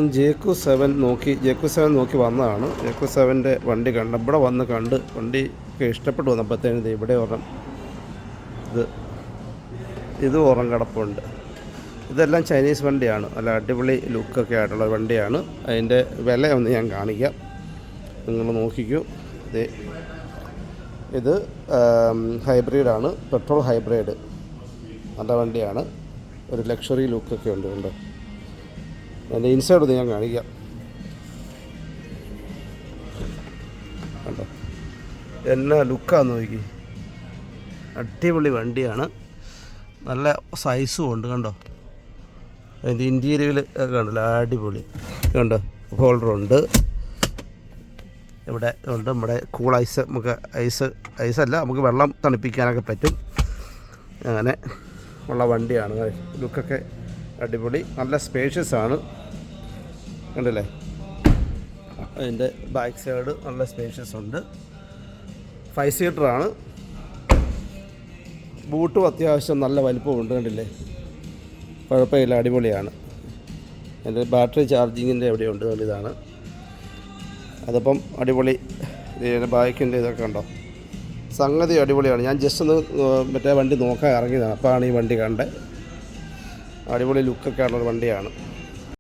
ജേക്കു 7 നോക്കി വന്നതാണ്. ജേക്കു 7ൻ്റെ വണ്ടി കണ്ട് ഇവിടെ വന്ന് കണ്ട് വണ്ടിക്ക് ഇഷ്ടപ്പെട്ടു വന്നപ്പോഴത്തേനും ഇവിടെ ഒരെണ്ണം ഇത് ഒരെണ്ണം കിടപ്പുണ്ട്. ഇതെല്ലാം ചൈനീസ് വണ്ടിയാണ്. നല്ല അടിപൊളി ലുക്കൊക്കെ ആയിട്ടുള്ള വണ്ടിയാണ്. അതിൻ്റെ വില ഒന്ന് ഞാൻ കാണിക്കാം, നിങ്ങൾ നോക്കിക്കൂ. ഇത് ഹൈബ്രിഡാണ്, പെട്രോൾ ഹൈബ്രിഡ്. നല്ല വണ്ടിയാണ്, ഒരു ലക്ഷറി ലുക്കൊക്കെ ഉണ്ട്. കണ്ടോ, അതിൻ്റെ ഇൻസൈഡ് ഒന്ന് ഞാൻ കാണിക്കാം. കണ്ടോ എന്നാ ലുക്കാന്ന് നോക്കി. അടിപൊളി വണ്ടിയാണ്, നല്ല സൈസും ഉണ്ട്. കണ്ടോ, അതിൻ്റെ ഇൻറ്റീരിയൽ കണ്ടല്ലോ, അടിപൊളി. കണ്ടോ, ഹോൾഡറുണ്ട് ഇവിടെ ഉണ്ട്. നമ്മുടെ കൂൾ ഐസ്, നമുക്ക് ഐസല്ല, നമുക്ക് വെള്ളം തണുപ്പിക്കാനൊക്കെ പറ്റും. അങ്ങനെ ഉള്ള വണ്ടിയാണ്. ലുക്കൊക്കെ അടിപൊളി, നല്ല സ്പേഷ്യസ് ആണ്. കണ്ടില്ലേ, അതിൻ്റെ ബാക്ക് സൈഡ് നല്ല സ്പേഷ്യസ് ഉണ്ട്. 5 സീറ്ററാണ്. ബൂട്ടും അത്യാവശ്യം നല്ല വലിപ്പമുണ്ട്. കണ്ടില്ലേ, കുഴപ്പമില്ല, അടിപൊളിയാണ്. അതിൻ്റെ ബാറ്ററി ചാർജിങ്ങിൻ്റെ എവിടെയുണ്ട്, ഇതാണ്. അതിപ്പം അടിപൊളി. ഇതിൻ്റെ ബാക്കിൻ്റെ ഇതൊക്കെ ഉണ്ടോ, സംഗതി അടിപൊളിയാണ്. ഞാൻ ജസ്റ്റ് ഒന്ന് മറ്റേ വണ്ടി നോക്കാൻ ഇറങ്ങിയതാണ്, അപ്പോഴാണ് ഈ വണ്ടി കണ്ടത്. അടിപൊളി ലുക്കൊക്കെ ഉള്ളൊരു വണ്ടിയാണ്.